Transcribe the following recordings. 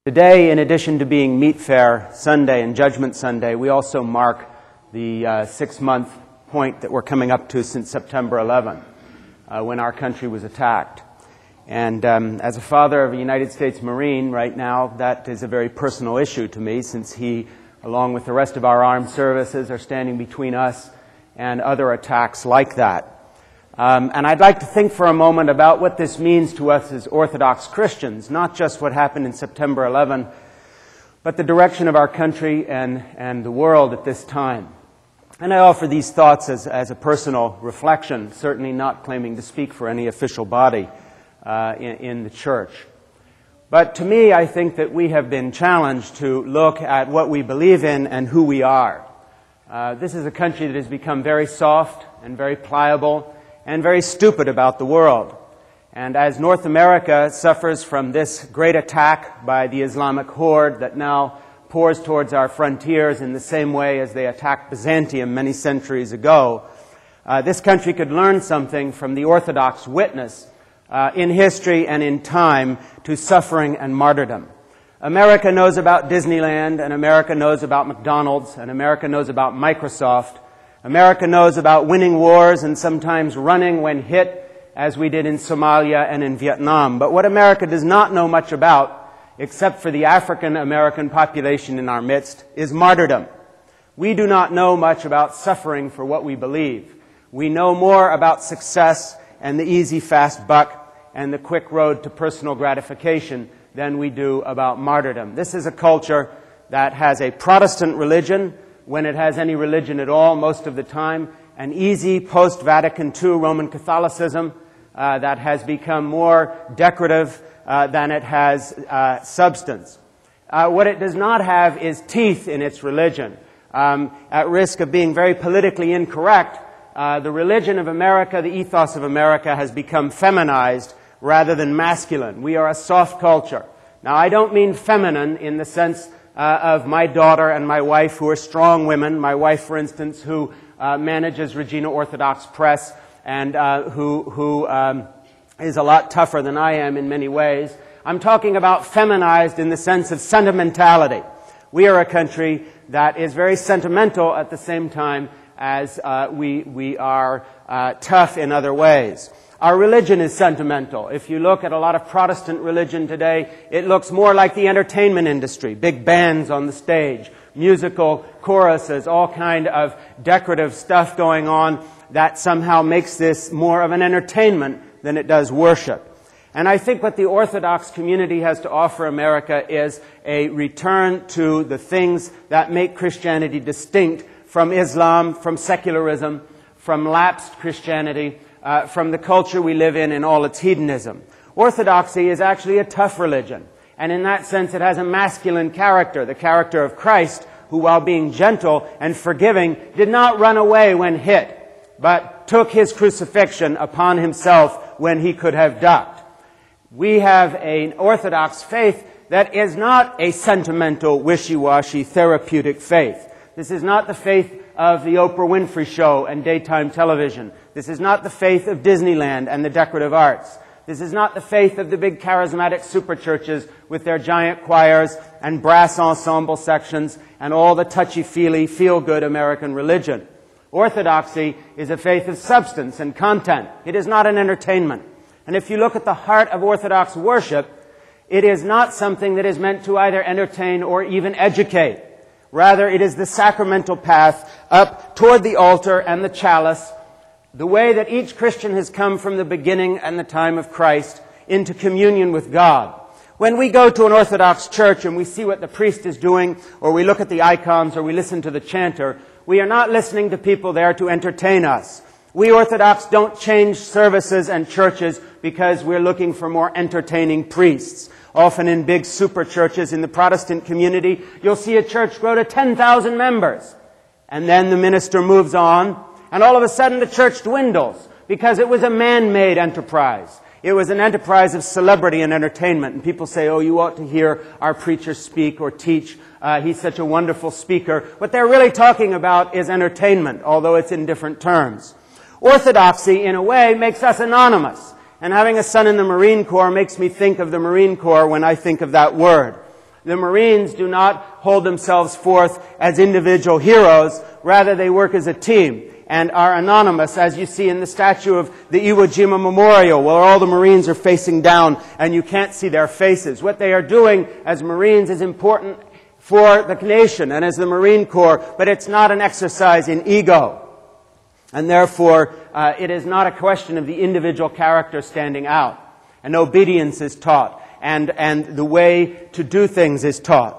Today, in addition to being Meat Fair Sunday and Judgment Sunday, we also mark the 6-month point that we're coming up to since September 11, when our country was attacked. And as a father of a United States Marine right now, that is a very personal issue to me, since he, along with the rest of our armed services, are standing between us and other attacks like that. And I'd like to think for a moment about what this means to us as Orthodox Christians, not just what happened in September 11, but the direction of our country and the world at this time. And I offer these thoughts as a personal reflection, certainly not claiming to speak for any official body in the church. But to me, I think that we have been challenged to look at what we believe in and who we are. This is a country that has become very soft and very pliable and very stupid about the world. And as North America suffers from this great attack by the Islamic horde that now pours towards our frontiers in the same way as they attacked Byzantium many centuries ago, this country could learn something from the Orthodox witness in history and in time to suffering and martyrdom. America knows about Disneyland, and America knows about McDonald's, and America knows about Microsoft. America knows about winning wars and sometimes running when hit, as we did in Somalia and in Vietnam. But what America does not know much about, except for the African-American population in our midst, is martyrdom. We do not know much about suffering for what we believe. We know more about success and the easy, fast buck and the quick road to personal gratification than we do about martyrdom. This is a culture that has a Protestant religion, when it has any religion at all, most of the time, an easy post-Vatican II Roman Catholicism that has become more decorative than it has substance. What it does not have is teeth in its religion. At risk of being very politically incorrect, the religion of America, the ethos of America, has become feminized rather than masculine. We are a soft culture. Now, I don't mean feminine in the sense of my daughter and my wife, who are strong women. My wife, for instance, who manages Regina Orthodox Press and who is a lot tougher than I am in many ways. I'm talking about feminized in the sense of sentimentality. We are a country that is very sentimental at the same time as we are tough in other ways. Our religion is sentimental. If you look at a lot of Protestant religion today, it looks more like the entertainment industry. Big bands on the stage, musical choruses, all kind of decorative stuff going on that somehow makes this more of an entertainment than it does worship. And I think what the Orthodox community has to offer America is a return to the things that make Christianity distinct from Islam, from secularism, from lapsed Christianity, from the culture we live in all its hedonism. Orthodoxy is actually a tough religion, and in that sense it has a masculine character, the character of Christ, who, while being gentle and forgiving, did not run away when hit, but took his crucifixion upon himself when he could have ducked. We have an Orthodox faith that is not a sentimental, wishy-washy, therapeutic faith. This is not the faith of the Oprah Winfrey Show and daytime television. This is not the faith of Disneyland and the decorative arts. This is not the faith of the big charismatic superchurches with their giant choirs and brass ensemble sections and all the touchy-feely, feel-good American religion. Orthodoxy is a faith of substance and content. It is not an entertainment. And if you look at the heart of Orthodox worship, it is not something that is meant to either entertain or even educate. Rather, it is the sacramental path up toward the altar and the chalice, the way that each Christian has come from the beginning and the time of Christ into communion with God. When we go to an Orthodox church and we see what the priest is doing, or we look at the icons, or we listen to the chanter, we are not listening to people there to entertain us. We Orthodox don't change services and churches because we're looking for more entertaining priests. Often in big super churches in the Protestant community, you'll see a church grow to 10,000 members. And then the minister moves on, and all of a sudden the church dwindles because it was a man-made enterprise. It was an enterprise of celebrity and entertainment. And people say, oh, you ought to hear our preacher speak or teach. He's such a wonderful speaker. What they're really talking about is entertainment, although it's in different terms. Orthodoxy, in a way, makes us anonymous. And having a son in the Marine Corps makes me think of the Marine Corps when I think of that word. The Marines do not hold themselves forth as individual heroes. Rather, they work as a team and are anonymous, as you see in the statue of the Iwo Jima Memorial, where all the Marines are facing down and you can't see their faces. What they are doing as Marines is important for the nation and as the Marine Corps, but it's not an exercise in ego. And therefore, it is not a question of the individual character standing out. And obedience is taught, and the way to do things is taught.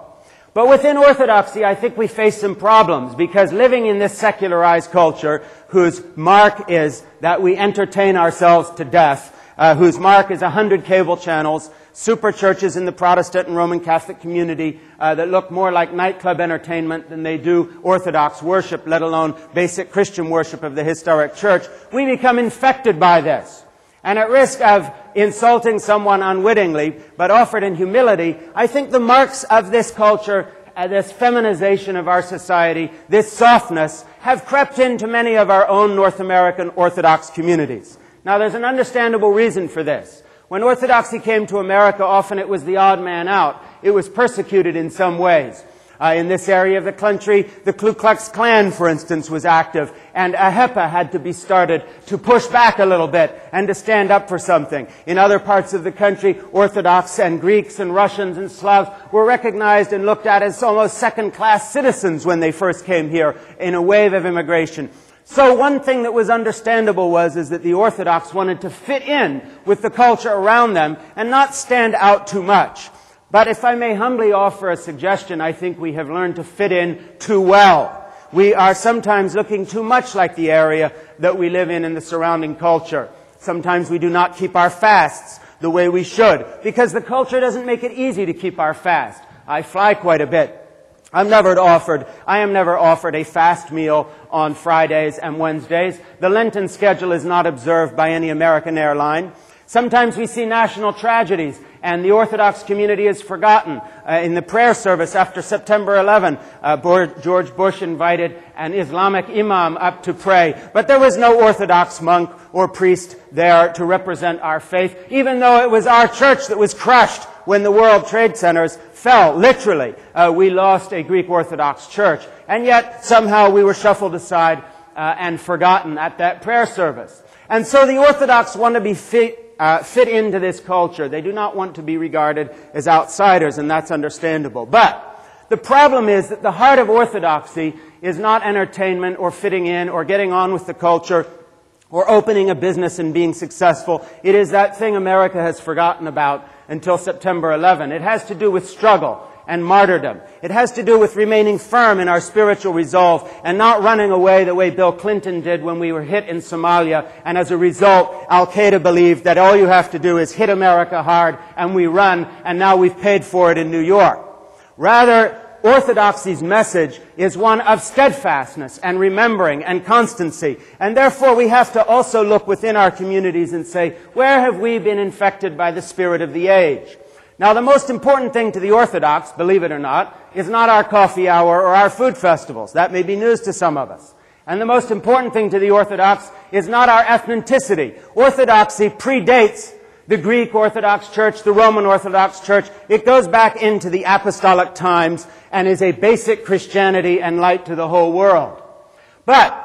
But within Orthodoxy, I think we face some problems, because living in this secularized culture, whose mark is that we entertain ourselves to death, whose mark is 100 cable channels, super churches in the Protestant and Roman Catholic community that look more like nightclub entertainment than they do Orthodox worship, let alone basic Christian worship of the historic church, we become infected by this. And at risk of insulting someone unwittingly, but offered in humility, I think the marks of this culture, this feminization of our society, this softness, have crept into many of our own North American Orthodox communities. Now, there's an understandable reason for this. When Orthodoxy came to America, often it was the odd man out. It was persecuted in some ways. In this area of the country, the Ku Klux Klan, for instance, was active, and a HEPA had to be started to push back a little bit and to stand up for something. In other parts of the country, Orthodox and Greeks and Russians and Slavs were recognized and looked at as almost second-class citizens when they first came here in a wave of immigration. So one thing that was understandable is that the Orthodox wanted to fit in with the culture around them and not stand out too much. But if I may humbly offer a suggestion, I think we have learned to fit in too well. We are sometimes looking too much like the area that we live in the surrounding culture. Sometimes we do not keep our fasts the way we should, because the culture doesn't make it easy to keep our fast. I fly quite a bit. I am never offered a fast meal on Fridays and Wednesdays. The Lenten schedule is not observed by any American airline. Sometimes we see national tragedies, and the Orthodox community is forgotten. In the prayer service after September 11, George Bush invited an Islamic imam up to pray, but there was no Orthodox monk or priest there to represent our faith, even though it was our church that was crushed when the World Trade Centers fell, literally. We lost a Greek Orthodox church, and yet somehow we were shuffled aside and forgotten at that prayer service. And so the Orthodox want to be fit into this culture. They do not want to be regarded as outsiders, and that's understandable. But the problem is that the heart of Orthodoxy is not entertainment or fitting in or getting on with the culture or opening a business and being successful. It is that thing America has forgotten about until September 11. It has to do with struggle and martyrdom. It has to do with remaining firm in our spiritual resolve and not running away the way Bill Clinton did when we were hit in Somalia. And as a result, Al-Qaeda believed that all you have to do is hit America hard, and we run, and now we've paid for it in New York. Rather, Orthodoxy's message is one of steadfastness and remembering and constancy. And therefore, we have to also look within our communities and say, where have we been infected by the spirit of the age? Now, the most important thing to the Orthodox, believe it or not, is not our coffee hour or our food festivals. That may be news to some of us. And the most important thing to the Orthodox is not our ethnicity. Orthodoxy predates the Greek Orthodox Church, the Roman Orthodox Church. It goes back into the apostolic times and is a basic Christianity and light to the whole world. But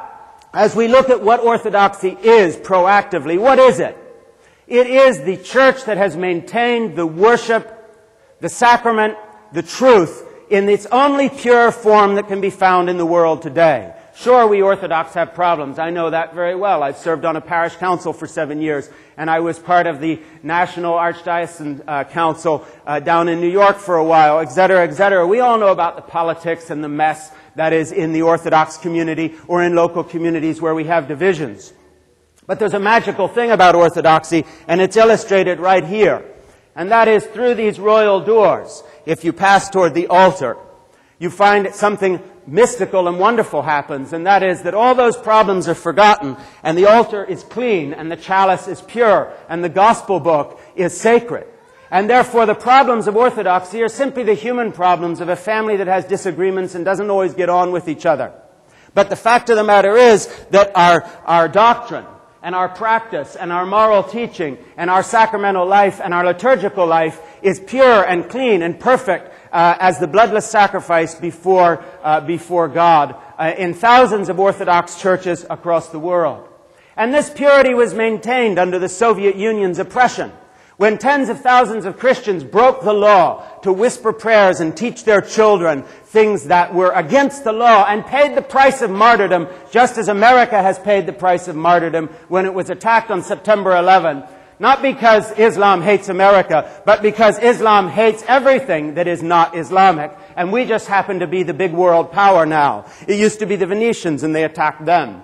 as we look at what Orthodoxy is proactively, what is it? It is the church that has maintained the worship, the sacrament, the truth in its only pure form that can be found in the world today. Sure, we Orthodox have problems. I know that very well. I've served on a parish council for 7 years, and I was part of the National Archdiocesan Council down in New York for a while, et cetera, et cetera. We all know about the politics and the mess that is in the Orthodox community or in local communities where we have divisions. But there's a magical thing about Orthodoxy, and it's illustrated right here. And that is through these royal doors. If you pass toward the altar, you find something mystical and wonderful happens, and that is that all those problems are forgotten, and the altar is clean, and the chalice is pure, and the gospel book is sacred. And therefore the problems of Orthodoxy are simply the human problems of a family that has disagreements and doesn't always get on with each other. But the fact of the matter is that our doctrine, and our practice, and our moral teaching, and our sacramental life, and our liturgical life is pure and clean and perfect as the bloodless sacrifice before God in thousands of Orthodox churches across the world. And this purity was maintained under the Soviet Union's oppression, when tens of thousands of Christians broke the law to whisper prayers and teach their children things that were against the law and paid the price of martyrdom, just as America has paid the price of martyrdom when it was attacked on September 11. Not because Islam hates America, but because Islam hates everything that is not Islamic. And we just happen to be the big world power now. It used to be the Venetians and they attacked them.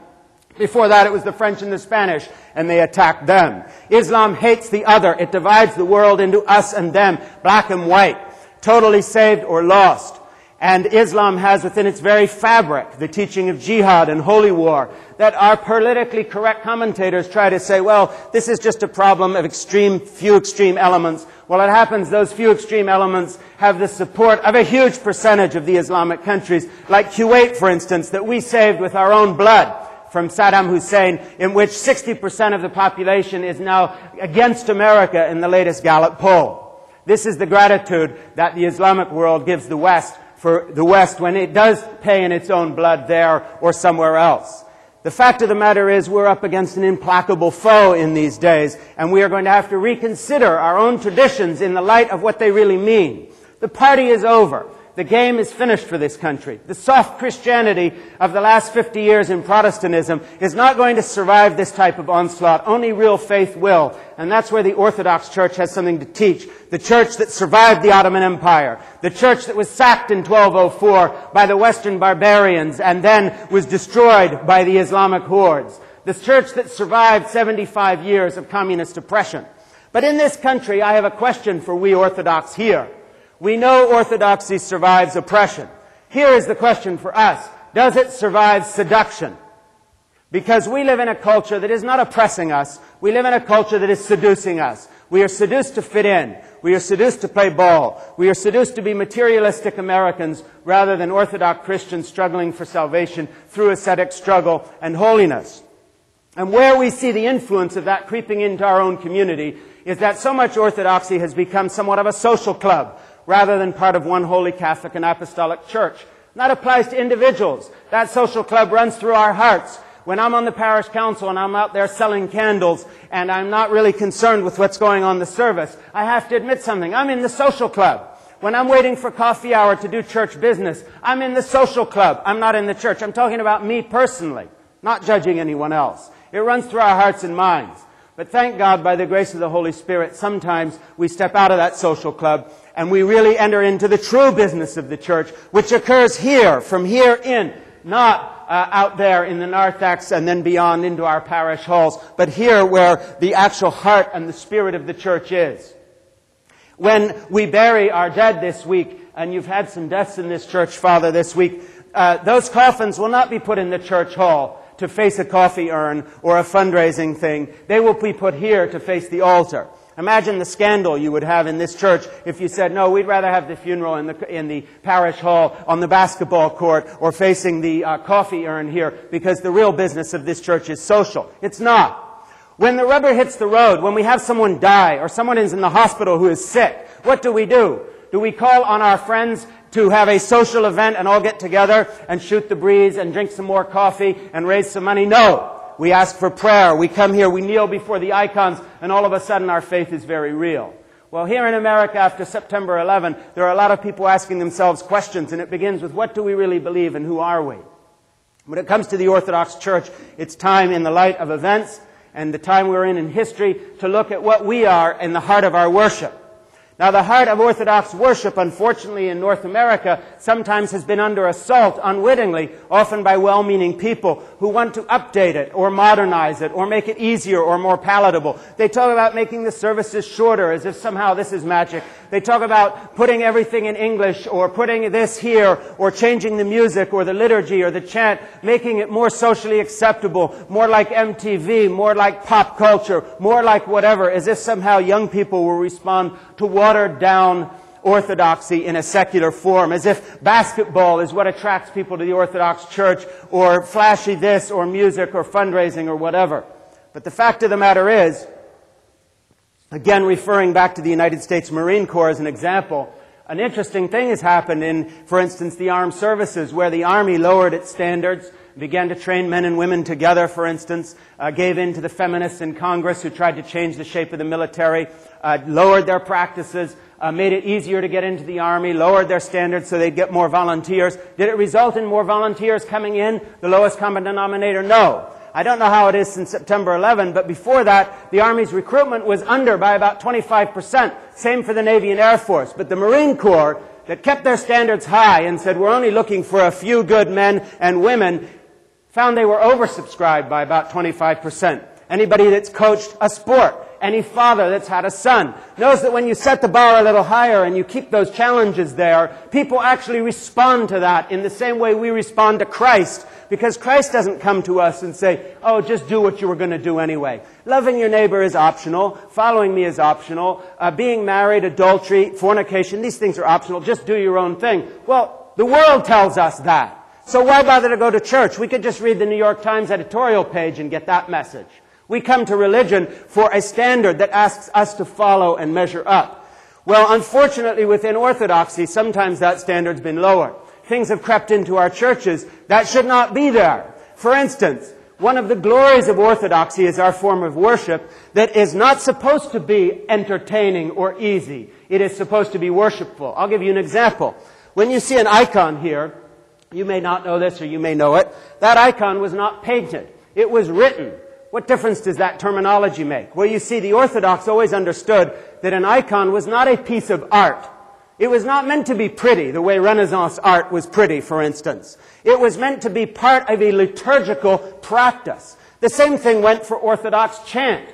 Before that, it was the French and the Spanish, and they attacked them. Islam hates the other. It divides the world into us and them, black and white, totally saved or lost. And Islam has within its very fabric the teaching of jihad and holy war that our politically correct commentators try to say, well, this is just a problem of few extreme elements. Well, it happens those few extreme elements have the support of a huge percentage of the Islamic countries, like Kuwait, for instance, that we saved with our own blood from Saddam Hussein, in which 60% of the population is now against America in the latest Gallup poll. This is the gratitude that the Islamic world gives the West for the West when it does pay in its own blood there or somewhere else. The fact of the matter is we're up against an implacable foe in these days, and we are going to have to reconsider our own traditions in the light of what they really mean. The party is over. The game is finished for this country. The soft Christianity of the last 50 years in Protestantism is not going to survive this type of onslaught. Only real faith will. And that's where the Orthodox Church has something to teach. The church that survived the Ottoman Empire. The church that was sacked in 1204 by the Western barbarians and then was destroyed by the Islamic hordes. The church that survived 75 years of communist oppression. But in this country, I have a question for we Orthodox here. We know Orthodoxy survives oppression. Here is the question for us. Does it survive seduction? Because we live in a culture that is not oppressing us. We live in a culture that is seducing us. We are seduced to fit in. We are seduced to play ball. We are seduced to be materialistic Americans rather than Orthodox Christians struggling for salvation through ascetic struggle and holiness. And where we see the influence of that creeping into our own community is that so much Orthodoxy has become somewhat of a social club, rather than part of one holy Catholic and Apostolic Church. That applies to individuals. That social club runs through our hearts. When I'm on the parish council and I'm out there selling candles and I'm not really concerned with what's going on in the service, I have to admit something. I'm in the social club. When I'm waiting for coffee hour to do church business, I'm in the social club. I'm not in the church. I'm talking about me personally, not judging anyone else. It runs through our hearts and minds. But thank God, by the grace of the Holy Spirit, sometimes we step out of that social club and we really enter into the true business of the church, which occurs here, from here in, not out there in the narthex and then beyond into our parish halls, but here where the actual heart and the spirit of the church is. When we bury our dead this week, and you've had some deaths in this church, Father, this week, those coffins will not be put in the church hall to face a coffee urn or a fundraising thing. They will be put here to face the altar. Imagine the scandal you would have in this church if you said, no, we'd rather have the funeral in the parish hall on the basketball court or facing the coffee urn here, because the real business of this church is social. It's not. When the rubber hits the road, when we have someone die or someone is in the hospital who is sick, what do? Do we call on our friends to have a social event and all get together and shoot the breeze and drink some more coffee and raise some money? No. We ask for prayer. We come here, we kneel before the icons, and all of a sudden our faith is very real. Well, here in America after September 11, there are a lot of people asking themselves questions, and it begins with, what do we really believe and who are we? When it comes to the Orthodox Church, it's time in the light of events and the time we're in history to look at what we are in the heart of our worship. Now, the heart of Orthodox worship, unfortunately, in North America, sometimes has been under assault unwittingly, often by well-meaning people who want to update it or modernize it or make it easier or more palatable. They talk about making the services shorter as if somehow this is magic. They talk about putting everything in English or putting this here or changing the music or the liturgy or the chant, making it more socially acceptable, more like MTV, more like pop culture, more like whatever, as if somehow young people will respond to watered down orthodoxy in a secular form, as if basketball is what attracts people to the Orthodox Church, or flashy this, or music, or fundraising, or whatever. But the fact of the matter is, again referring back to the United States Marine Corps as an example, An interesting thing has happened in, for instance, the armed services, where the Army lowered its standards, began to train men and women together, for instance, gave in to the feminists in Congress who tried to change the shape of the military, lowered their practices, made it easier to get into the Army, lowered their standards so they'd get more volunteers. Did it result in more volunteers coming in, the lowest common denominator? No. I don't know how it is since September 11, but before that, the Army's recruitment was under by about 25%. Same for the Navy and Air Force. But the Marine Corps, that kept their standards high and said, we're only looking for a few good men and women, found they were oversubscribed by about 25%. Anybody that's coached a sport, any father that's had a son, knows that when you set the bar a little higher and you keep those challenges there, people actually respond to that in the same way we respond to Christ. Because Christ doesn't come to us and say, oh, just do what you were going to do anyway. Loving your neighbor is optional. Following me is optional. Being married, adultery, fornication, these things are optional. Just do your own thing. Well, the world tells us that. So why bother to go to church? We could just read the New York Times editorial page and get that message. We come to religion for a standard that asks us to follow and measure up. Well, unfortunately, within Orthodoxy, sometimes that standard's been lowered. Things have crept into our churches that should not be there. For instance, one of the glories of Orthodoxy is our form of worship that is not supposed to be entertaining or easy. It is supposed to be worshipful. I'll give you an example. When you see an icon here, you may not know this or you may know it, that icon was not painted. It was written. What difference does that terminology make? Well, you see, the Orthodox always understood that an icon was not a piece of art. It was not meant to be pretty, the way Renaissance art was pretty, for instance. It was meant to be part of a liturgical practice. The same thing went for Orthodox chant.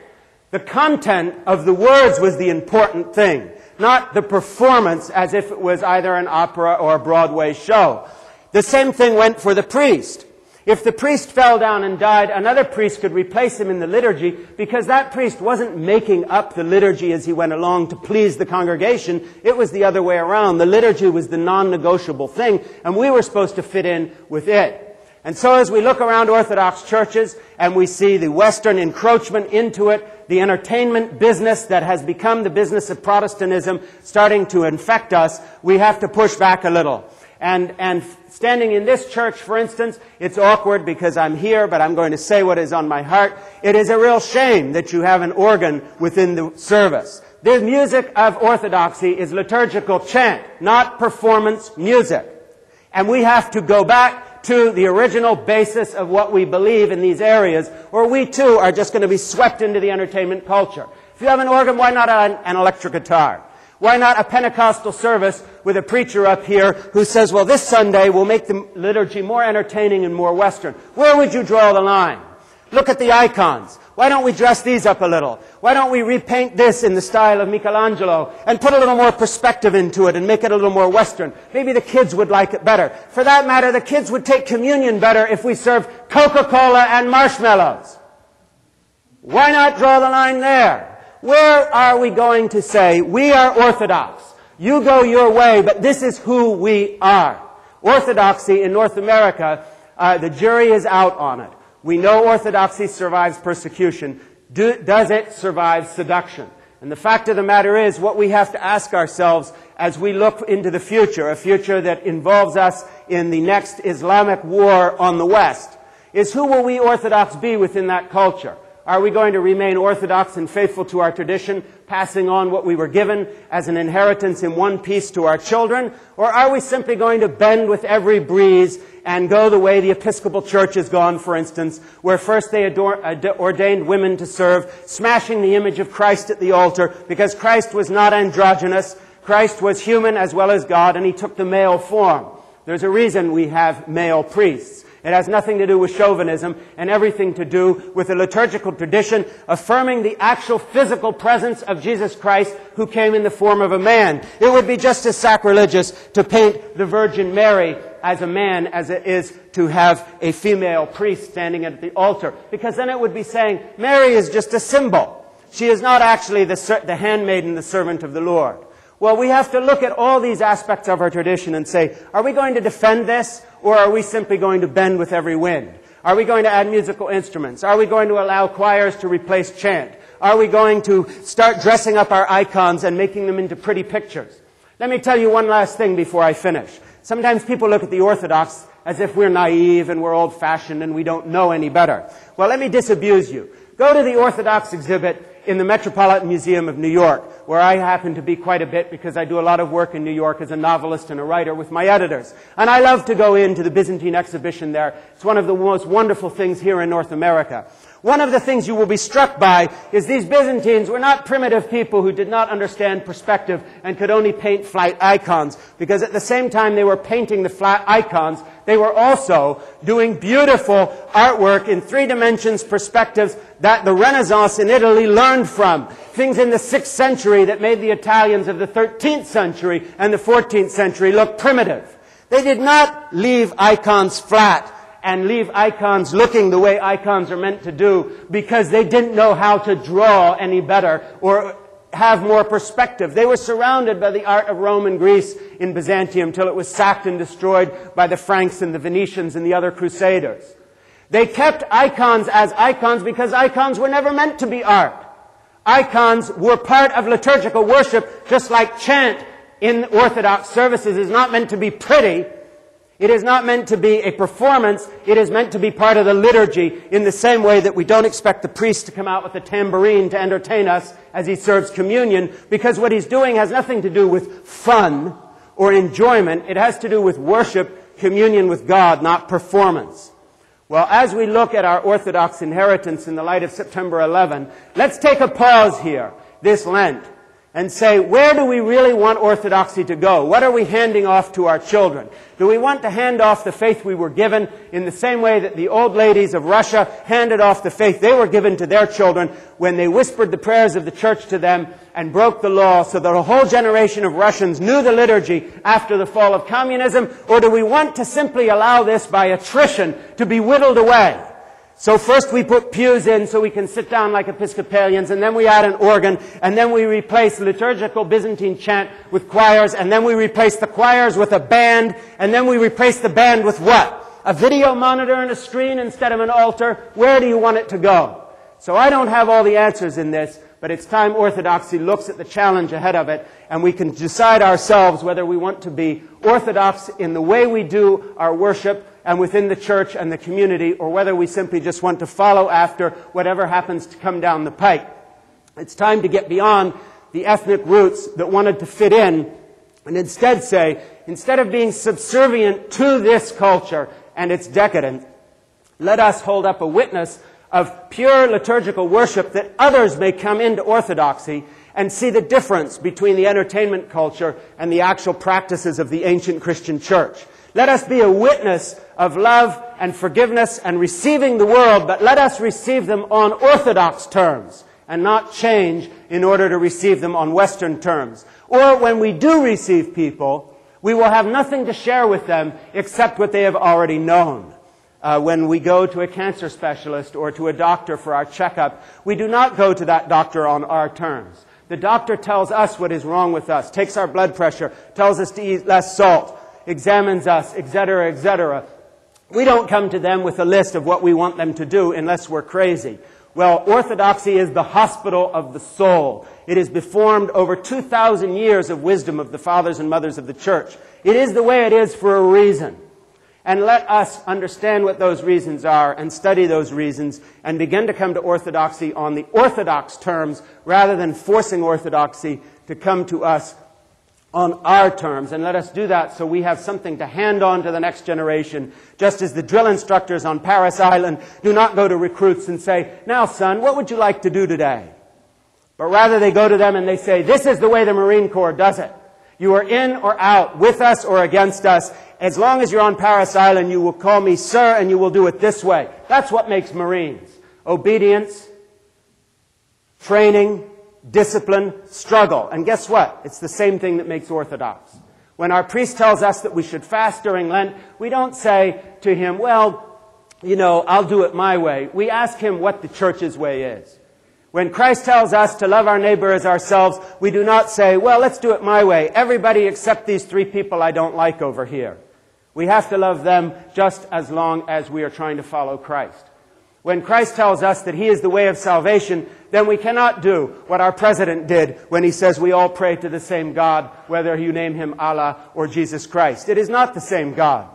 The content of the words was the important thing, not the performance as if it was either an opera or a Broadway show. The same thing went for the priest. If the priest fell down and died, another priest could replace him in the liturgy because that priest wasn't making up the liturgy as he went along to please the congregation. It was the other way around. The liturgy was the non-negotiable thing, and we were supposed to fit in with it. And so as we look around Orthodox churches and we see the Western encroachment into it, the entertainment business that has become the business of Protestantism starting to infect us, we have to push back a little. And standing in this church, for instance, it's awkward because I'm here, but I'm going to say what is on my heart. It is a real shame that you have an organ within the service. The music of Orthodoxy is liturgical chant, not performance music. And we have to go back to the original basis of what we believe in these areas, or we too are just going to be swept into the entertainment culture. If you have an organ, why not an electric guitar? Why not a Pentecostal service with a preacher up here who says, well, this Sunday we'll make the liturgy more entertaining and more Western? Where would you draw the line? Look at the icons. Why don't we dress these up a little? Why don't we repaint this in the style of Michelangelo and put a little more perspective into it and make it a little more Western? Maybe the kids would like it better. For that matter, the kids would take communion better if we served Coca-Cola and marshmallows. Why not draw the line there? Where are we going to say, we are Orthodox, you go your way, but this is who we are? Orthodoxy in North America, the jury is out on it. We know Orthodoxy survives persecution. Does it survive seduction? And the fact of the matter is, what we have to ask ourselves as we look into the future, a future that involves us in the next Islamic war on the West, is who will we Orthodox be within that culture? Are we going to remain Orthodox and faithful to our tradition, passing on what we were given as an inheritance in one piece to our children? Or are we simply going to bend with every breeze and go the way the Episcopal Church has gone, for instance, where first they ordained women to serve, smashing the image of Christ at the altar, because Christ was not androgynous. Christ was human as well as God, and he took the male form. There's a reason we have male priests. It has nothing to do with chauvinism and everything to do with a liturgical tradition affirming the actual physical presence of Jesus Christ who came in the form of a man. It would be just as sacrilegious to paint the Virgin Mary as a man as it is to have a female priest standing at the altar, because then it would be saying Mary is just a symbol. She is not actually the handmaiden, the servant of the Lord. Well, we have to look at all these aspects of our tradition and say, are we going to defend this, or are we simply going to bend with every wind? Are we going to add musical instruments? Are we going to allow choirs to replace chant? Are we going to start dressing up our icons and making them into pretty pictures? Let me tell you one last thing before I finish. Sometimes people look at the Orthodox as if we're naive and we're old-fashioned and we don't know any better. Well, let me disabuse you. Go to the Orthodox exhibit in the Metropolitan Museum of New York, where I happen to be quite a bit because I do a lot of work in New York as a novelist and a writer with my editors. And I love to go into the Byzantine exhibition there. It's one of the most wonderful things here in North America. One of the things you will be struck by is these Byzantines were not primitive people who did not understand perspective and could only paint flat icons, because at the same time they were painting the flat icons, they were also doing beautiful artwork in 3 dimensions perspectives that the Renaissance in Italy learned from. Things in the 6th century that made the Italians of the 13th century and the 14th century look primitive. They did not leave icons flat and leave icons looking the way icons are meant to do because they didn't know how to draw any better or have more perspective. They were surrounded by the art of Rome and Greece in Byzantium till it was sacked and destroyed by the Franks and the Venetians and the other crusaders. They kept icons as icons because icons were never meant to be art. Icons were part of liturgical worship, just like chant in Orthodox services is not meant to be pretty. It is not meant to be a performance. It is meant to be part of the liturgy in the same way that we don't expect the priest to come out with a tambourine to entertain us as he serves communion, because what he's doing has nothing to do with fun or enjoyment. It has to do with worship, communion with God, not performance. Well, as we look at our Orthodox inheritance in the light of September 11, let's take a pause here this Lent and say, where do we really want Orthodoxy to go? What are we handing off to our children? Do we want to hand off the faith we were given in the same way that the old ladies of Russia handed off the faith they were given to their children when they whispered the prayers of the church to them and broke the law so that a whole generation of Russians knew the liturgy after the fall of communism? Or do we want to simply allow this by attrition to be whittled away? So first we put pews in so we can sit down like Episcopalians, and then we add an organ, and then we replace liturgical Byzantine chant with choirs, and then we replace the choirs with a band, and then we replace the band with what? A video monitor and a screen instead of an altar? Where do you want it to go? So I don't have all the answers in this, but it's time Orthodoxy looks at the challenge ahead of it, and we can decide ourselves whether we want to be Orthodox in the way we do our worship and within the church and the community, or whether we simply just want to follow after whatever happens to come down the pike. It's time to get beyond the ethnic roots that wanted to fit in and instead say, instead of being subservient to this culture and its decadence, let us hold up a witness of pure liturgical worship that others may come into Orthodoxy and see the difference between the entertainment culture and the actual practices of the ancient Christian church. Let us be a witness of love and forgiveness and receiving the world, but let us receive them on Orthodox terms and not change in order to receive them on Western terms. Or when we do receive people, we will have nothing to share with them except what they have already known. When we go to a cancer specialist or to a doctor for our checkup, we do not go to that doctor on our terms. The doctor tells us what is wrong with us, takes our blood pressure, tells us to eat less salt, examines us, etc., etc. We don't come to them with a list of what we want them to do unless we're crazy. Well, Orthodoxy is the hospital of the soul. It is formed over 2,000 years of wisdom of the fathers and mothers of the church. It is the way it is for a reason. And let us understand what those reasons are and study those reasons and begin to come to Orthodoxy on the Orthodox terms rather than forcing Orthodoxy to come to us on our terms. And let us do that so we have something to hand on to the next generation, just as the drill instructors on Paris Island do not go to recruits and say, now son, what would you like to do today? But rather they go to them and they say, this is the way the Marine Corps does it. You are in or out, with us or against us. As long as you're on Paris Island, you will call me sir and you will do it this way. That's what makes Marines. Obedience, training, discipline, struggle. And guess what? It's the same thing that makes Orthodox. When our priest tells us that we should fast during Lent, we don't say to him, well, you know, I'll do it my way. We ask him what the church's way is. When Christ tells us to love our neighbor as ourselves, we do not say, well, let's do it my way. Everybody except these 3 people I don't like over here. We have to love them just as long as we are trying to follow Christ. When Christ tells us that He is the way of salvation, then we cannot do what our president did when he says we all pray to the same God, whether you name Him Allah or Jesus Christ. It is not the same God.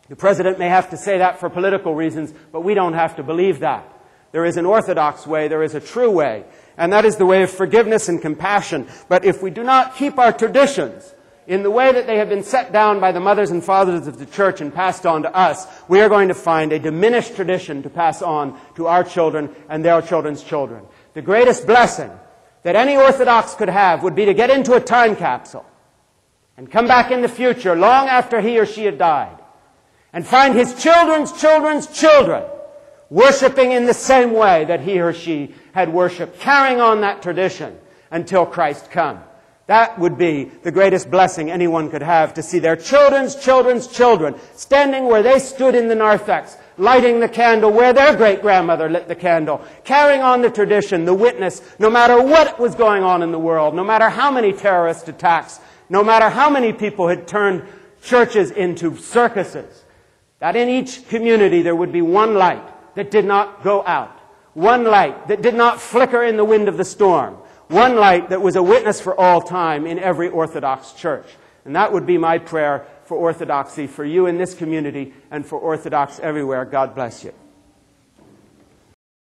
The president may have to say that for political reasons, but we don't have to believe that. There is an orthodox way, there is a true way, and that is the way of forgiveness and compassion. But if we do not keep our traditions in the way that they have been set down by the mothers and fathers of the church and passed on to us, we are going to find a diminished tradition to pass on to our children and their children's children. The greatest blessing that any Orthodox could have would be to get into a time capsule and come back in the future, long after he or she had died, and find his children's children's children worshiping in the same way that he or she had worshipped, carrying on that tradition until Christ come. That would be the greatest blessing anyone could have, to see their children's children's children standing where they stood in the narthex, lighting the candle where their great-grandmother lit the candle, carrying on the tradition, the witness, no matter what was going on in the world, no matter how many terrorist attacks, no matter how many people had turned churches into circuses, that in each community there would be one light that did not go out, one light that did not flicker in the wind of the storm, one light that was a witness for all time in every Orthodox church. And that would be my prayer for Orthodoxy, for you in this community, and for Orthodox everywhere. God bless you.